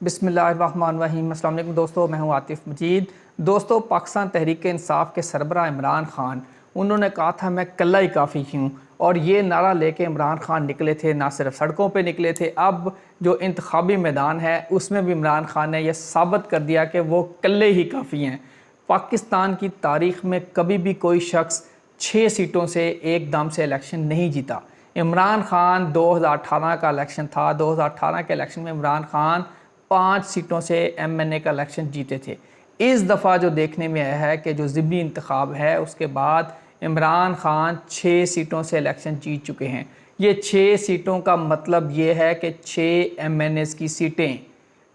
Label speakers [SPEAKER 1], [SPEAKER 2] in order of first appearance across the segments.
[SPEAKER 1] बिस्मिल्लाहिर्रहमानिर्रहीम। अस्सलाम वालेकुम दोस्तों, मैं हूं आतिफ़ मजीद। दोस्तों, पाकिस्तान तहरीक इंसाफ के सरबराह इमरान खान, उन्होंने कहा था मैं कल्ला ही काफ़ी हूँ, और ये नारा लेके इमरान खान निकले थे। ना सिर्फ सड़कों पे निकले थे, अब जो इंतखाबी मैदान है उसमें भी इमरान खान ने यह साबित कर दिया कि वो कल्ले ही काफ़ी हैं। पाकिस्तान की तारीख़ में कभी भी कोई शख्स 6 सीटों से एकदम से इलेक्शन नहीं जीता। इमरान खान 2018 का इलेक्शन था, 2018 के इलेक्शन में इमरान खान 5 सीटों से MNA का इलेक्शन जीते थे। इस दफ़ा जो देखने में आया है कि जो ज़िमनी इंतखाब है उसके बाद इमरान खान 6 सीटों से इलेक्शन जीत चुके हैं। ये 6 सीटों का मतलब ये है कि 6 MNAs की सीटें,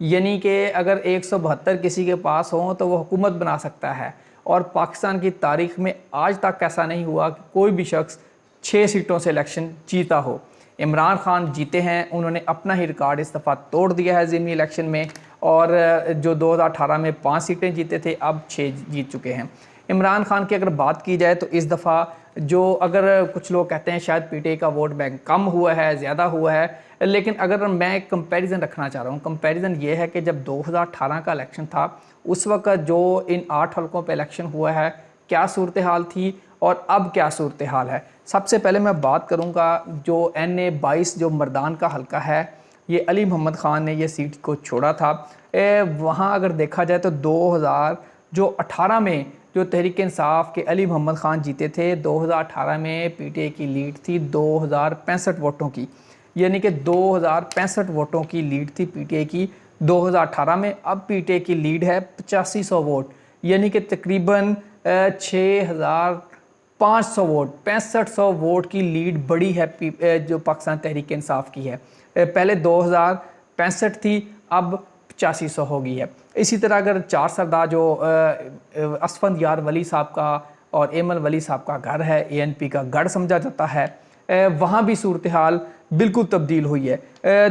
[SPEAKER 1] यानी कि अगर 172 किसी के पास हों तो वो हुकूमत बना सकता है। और पाकिस्तान की तारीख़ में आज तक ऐसा नहीं हुआ कि कोई भी शख्स 6 सीटों से इलेक्शन जीता हो। इमरान खान जीते हैं, उन्होंने अपना ही रिकॉर्ड इस दफ़ा तोड़ दिया है ज़िमनी इलेक्शन में, और जो 2018 में 5 सीटें जीते थे अब 6 जीत चुके हैं। इमरान खान की अगर बात की जाए तो इस दफ़ा जो, अगर कुछ लोग कहते हैं शायद PTI का वोट बैंक कम हुआ है, ज़्यादा हुआ है, लेकिन अगर मैं एक कंपैरिजन रखना चाह रहा हूँ, कंपैरिजन ये है कि जब 2018 का इलेक्शन था उस वक्त जो इन 8 हलकों पे इलेक्शन हुआ है, क्या सूरत हाल थी और अब क्या सूरत हाल है। सबसे पहले मैं बात करूँगा जो NA 22 जो मर्दान का हलका है, ये अली मोहम्मद ख़ान ने ये सीट को छोड़ा था। वहाँ अगर देखा जाए तो 2018 में जो तहरीक इंसाफ के अली मोहम्मद ख़ान जीते थे, 2018 में PTI की लीड थी 2065 वोटों की, यानी कि 2065 वोटों की लीड थी PTI की 2018 में। अब PTI की लीड है 8500 वोट, यानी कि तकरीबन 6500 वोट, 6500 वोट की लीड बड़ी है जो पाकिस्तान तहरीक इंसाफ की है। पहले 2065 थी, अब 8500 हो गई है। इसी तरह अगर चार सरदार जो असफंद यार वली साहब का और एमल वली साहब का घर है, ANP का गढ़ समझा जाता है, वहाँ भी सूरत हाल बिल्कुल तब्दील हुई है।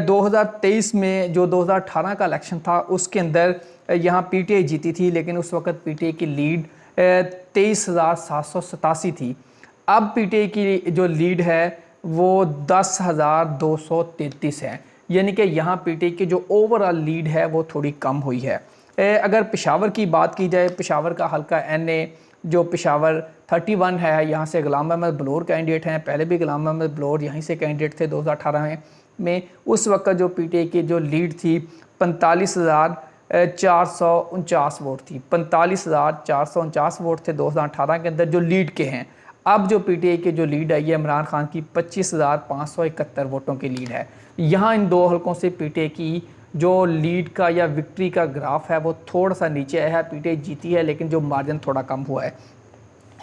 [SPEAKER 1] 2023 में जो 2018 का इलेक्शन था उसके अंदर यहाँ PTI जीती थी, लेकिन उस वक्त PTI की लीड 23,787 थी। अब PTI की जो लीड है वो 10,233 है, यानी कि यहाँ PTI की जो ओवरऑल लीड है वो थोड़ी कम हुई है। अगर पेशावर की बात की जाए, पेशावर का हल्का NA जो पेशावर 31 है, यहाँ से गुलाम अहमद बलोर कैंडिडेट हैं। पहले भी गुलाम अहमद बलोर यहीं से कैंडिडेट थे 2018 में। उस वक्त जो PTI की जो लीड थी 45,449 वोट थी, 45,449 वोट थे 2018 के अंदर जो लीड के हैं। अब जो PTI की जो लीड है ये इमरान खान की 25,571 वोटों की लीड है। यहाँ इन दो हलकों से PTI की जो लीड का या विक्ट्री का ग्राफ है वो थोड़ा सा नीचे आया है। PTI जीती है लेकिन जो मार्जिन थोड़ा कम हुआ है।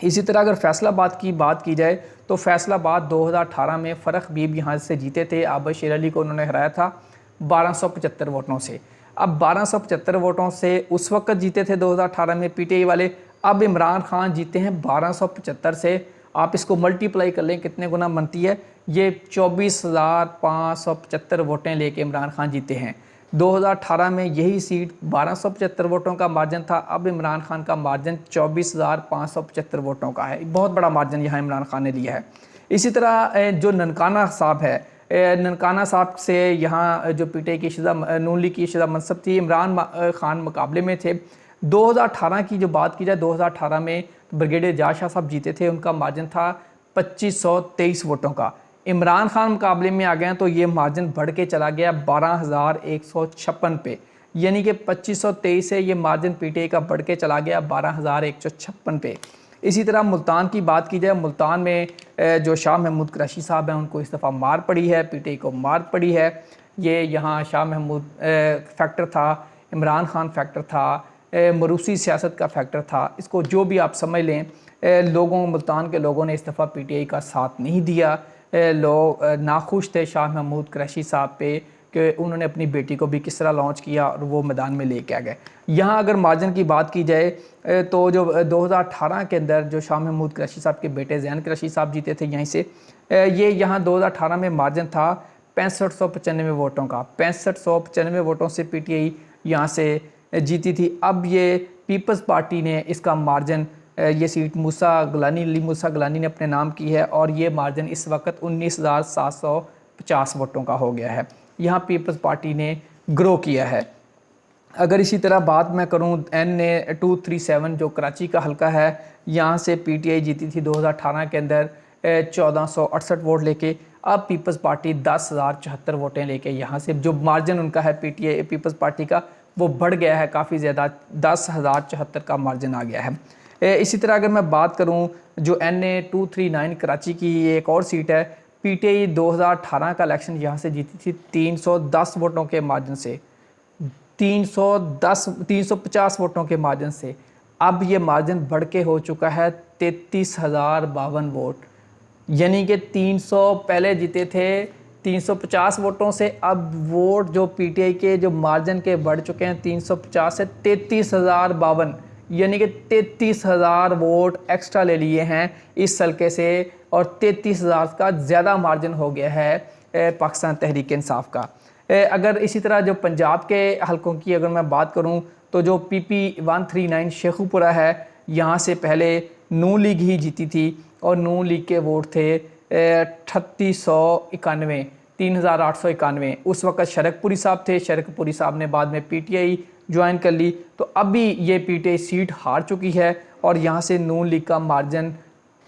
[SPEAKER 1] इसी तरह अगर फैसलाबाद की बात की जाए तो फैसलाबाद 2018 में फ़र्क बीब यहाँ से जीते थे। आबिद शेर अली को उन्होंने हराया था 1275 वोटों से। अब 1275 वोटों से उस वक्त जीते थे 2018 में PTI वाले। अब इमरान खान जीते हैं 1275 से। आप इसको मल्टीप्लाई कर लें कितने गुना बनती है, ये 24,575 वोटें लेके इमरान खान जीते हैं। 2018 में यही सीट 1275 वोटों का मार्जिन था, अब इमरान खान का मार्जिन 24,575 वोटों का है। बहुत बड़ा मार्जिन यहाँ इमरान खान ने लिया है। इसी तरह जो ननकाना साहब है, ननकाना साहब से यहाँ जो PTI की नून लीग की शिदा मनसब थी, इमरान खान मुकाबले में थे। 2018 की जो बात की जाए, 2018 में ब्रिगेडियर एजाज शाह साहब जीते थे, उनका मार्जिन था 2523 वोटों का। इमरान खान मुकाबले में आ गए तो ये मार्जिन बढ़ के चला गया 12,156 पे, यानी कि 2523 से ये मार्जिन PTI का बढ़ के चला गया 12,156 पे। इसी तरह मुल्तान की बात की जाए, मुल्तान में जो शाह महमूद कुरैशी साहब हैं उनको इस दफ़ा मार पड़ी है, PTI को मार पड़ी है। ये यहाँ शाह महमूद फैक्टर था, इमरान खान फैक्टर था, मरूसी सियासत का फैक्टर था, इसको जो भी आप समझ लें। मुल्तान के लोगों ने इस दफ़ा PTI का साथ नहीं दिया। लोग नाखुश थे शाह महमूद कुरैशी साहब पे कि उन्होंने अपनी बेटी को भी किस तरह लॉन्च किया और वो मैदान में लेके आ गए। यहाँ अगर मार्जिन की बात की जाए तो जो 2018 के अंदर जो शाह महमूद कुरैशी साहब के बेटे ज़ैन कुरैशी साहब जीते थे यहीं से, ये यहाँ 2018 में मार्जिन था 6595 वोटों का। 6595 वोटों से PTI यहाँ से जीती थी। अब ये पीपल्स पार्टी ने इसका मार्जिन, ये सीट अली मूसा गलानी ने अपने नाम की है, और ये मार्जिन इस वक्त 19,750 वोटों का हो गया है। यहाँ पीपल्स पार्टी ने ग्रो किया है। अगर इसी तरह बात मैं करूं NA-237 जो कराची का हलका है, यहाँ से PTI जीती थी 2018 के अंदर 1468 वोट लेके। अब पीपल्स पार्टी 10,074 वोटें लेके यहाँ से जो मार्जिन उनका है PTI पीपल्स पार्टी का वो बढ़ गया है काफ़ी ज़्यादा, 10,074 का मार्जिन आ गया है। इसी तरह अगर मैं बात करूँ जो NA-239 कराची की एक और सीट है, PTI 2018 का इलेक्शन यहाँ से जीती थी 310 वोटों के मार्जिन से, 350 वोटों के मार्जिन से। अब ये मार्जिन बढ़ के हो चुका है 33,052 वोट, यानी कि 300 पहले जीते थे 350 वोटों से, अब वोट जो PTI के जो मार्जिन के बढ़ चुके हैं 350 से 33,052, यानी कि 33,000 वोट एक्स्ट्रा ले लिए हैं इस हल्के से, और 33,000 का ज़्यादा मार्जिन हो गया है पाकिस्तान तहरीक इंसाफ का। अगर इसी तरह जो पंजाब के हलकों की अगर मैं बात करूं तो जो PP-139 शेखुपुरा है, यहाँ से पहले नून लीग ही जीती थी और नून लीग के वोट थे 3891, 3891। उस वक्त शरकपुरी साहब थे, शरकपुरी साहब ने बाद में PTI ज्वाइन कर ली, तो अभी ये PTI सीट हार चुकी है और यहाँ से नून लीग का मार्जिन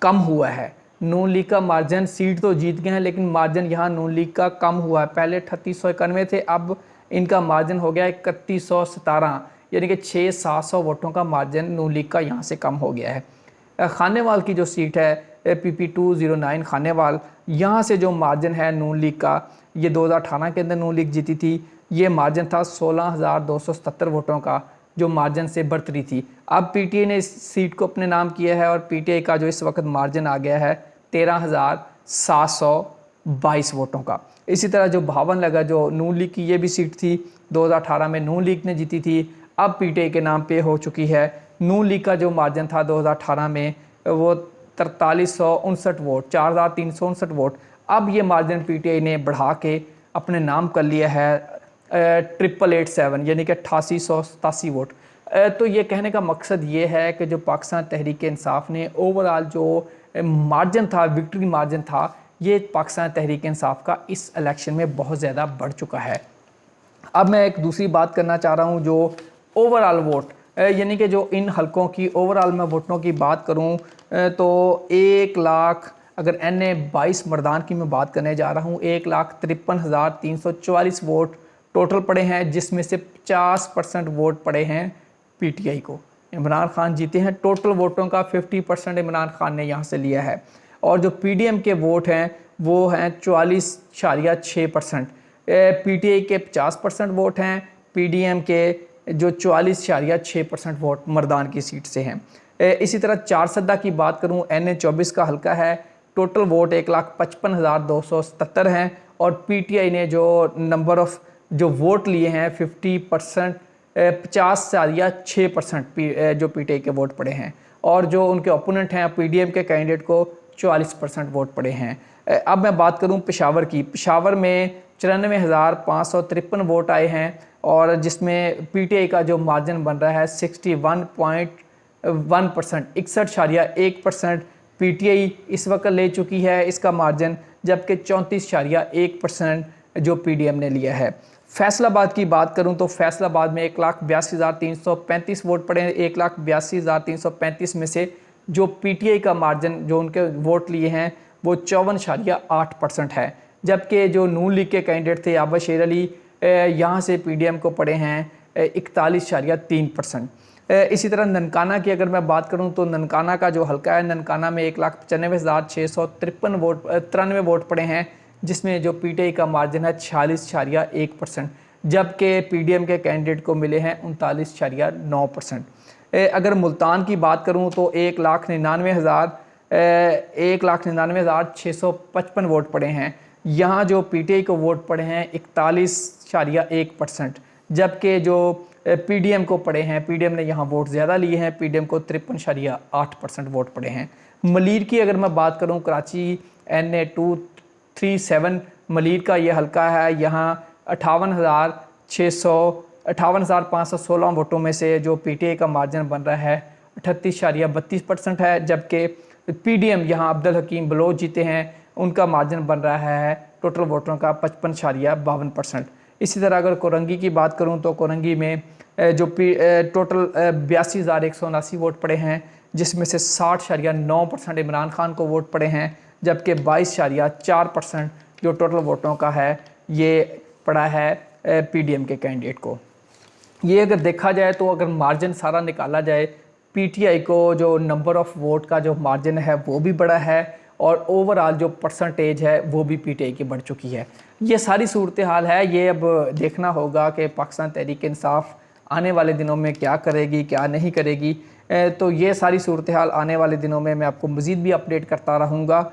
[SPEAKER 1] कम हुआ है। नून लीग का मार्जिन, सीट तो जीत गए हैं लेकिन मार्जिन यहाँ नून लीग का कम हुआ है। पहले 3891 थे, अब इनका मार्जिन हो गया 3117, यानी कि 600-700 वोटों का मार्जिन नून लीग का यहाँ से कम हो गया है। खानेवाल की जो सीट है PP-209 खानेवाल, यहाँ से जो मार्जिन है नून लीग का, ये 2018 के अंदर नून लीग जीती थी, ये मार्जिन था 16,277 वोटों का, जो मार्जिन से बढ़तरी थी। अब PTI ने इस सीट को अपने नाम किया है और PTI का जो इस वक्त मार्जिन आ गया है 13,722 वोटों का। इसी तरह जो भावन लगा जो नून लीग की ये भी सीट थी, 2018 में नून लीग ने जीती थी, अब PTI के नाम पे हो चुकी है। नून लीग का जो मार्जिन था 2018 में वो 4359 वोट, 4,359 वोट, अब ये मार्जिन PTI ने बढ़ा के अपने नाम कर लिया है 8887, यानी कि 8887 वोट। तो ये कहने का मकसद ये है कि जो पाकिस्तान तहरीक इंसाफ ने ओवरऑल जो मार्जिन था, विक्ट्री मार्जिन था, ये पाकिस्तान तहरीक इंसाफ का इस इलेक्शन में बहुत ज़्यादा बढ़ चुका है। अब मैं एक दूसरी बात करना चाह रहा हूँ, जो ओवरऑल वोट, यानी कि जो इन हलकों की ओवरऑल मैं वोटों की बात करूँ तो 1 लाख, अगर NA-22 मर्दान की मैं बात करने जा रहा हूँ, 1,53,344 वोट टोटल पड़े हैं, जिसमें से 50% वोट पड़े हैं PTI को। इमरान खान जीते हैं, टोटल वोटों का 50% इमरान खान ने यहाँ से लिया है। और जो PDM के वोट हैं वो हैं 44.6%, PTI के 50% वोट हैं, PDM के जो 44.6% वोट मर्दान की सीट से हैं। इसी तरह चारसदा की बात करूँ, NA-24 का हल्का है, टोटल वोट 1,55,277 हैं और PTI ने जो नंबर ऑफ़ जो वोट लिए हैं 50%, 50.6% जो PTI के वोट पड़े हैं, और जो उनके ओपोनेंट हैं PDM के कैंडिडेट को 44% वोट पड़े हैं। अब मैं बात करूं पेशावर की, पेशावर में 94,553 वोट आए हैं और जिसमें PTI का जो मार्जिन बन रहा है 61.1%, 61.1% PTI इस वक्त ले चुकी है इसका मार्जिन, जबकि 34.1% जो PDM ने लिया है। फैसलाबाद की बात करूं तो फैसलाबाद में 1,82,335 वोट पड़े हैं। 1,82,335 में से जो PTI का मार्जिन जो उनके वोट लिए हैं वो 54.8% है, जबकि जो नून लीग के कैंडिडेट थे आबा शेर अली, यहाँ से PDM को पड़े हैं 41.3%। इसी तरह ननकाना की अगर मैं बात करूं तो ननकाना का जो हल्का है, ननकाना में 1,95,653 वोट 93 वोट पड़े हैं, जिसमें जो PTI का मार्जिन है 46.1%, जबकि PDM के कैंडिडेट को मिले हैं 39.9%। अगर मुल्तान की बात करूं तो 1,99,655 वोट पड़े हैं, यहाँ जो PTI को वोट पड़े हैं 41.1%, जबकि जो PDM को पड़े हैं, PDM ने यहाँ वोट ज़्यादा लिए हैं, PDM को 53.8% वोट पड़े हैं। मलीर की अगर मैं बात करूँ, कराची NA-237 मलीर का ये हल्का है, यहाँ 58,516 वोटों में से जो PTI का मार्जिन बन रहा है 38.32% है, जबकि PDM यहाँ अब्दुल हकीम बलोच जीते हैं, उनका मार्जिन बन रहा है टोटल वोटों का 55.52%। इसी तरह अगर कोरंगी की बात करूं तो कोरंगी में जो टोटल 82,179 वोट पड़े हैं, जिसमें से 60.9% इमरान खान को वोट पड़े हैं, जबकि 22.4% जो टोटल वोटों का है ये पड़ा है पीडीएम के कैंडिडेट को। ये अगर देखा जाए तो अगर मार्जिन सारा निकाला जाए, पीटीआई को जो नंबर ऑफ़ वोट का जो मार्जिन है वो भी बड़ा है और ओवरऑल जो परसेंटेज है वो भी पीटीआई की बढ़ चुकी है। ये सारी सूरत हाल है। ये अब देखना होगा कि पाकिस्तान तहरीक इंसाफ आने वाले दिनों में क्या करेगी, क्या नहीं करेगी। तो ये सारी सूरत हाल आने वाले दिनों में मैं आपको मज़ीद भी अपडेट करता रहूँगा।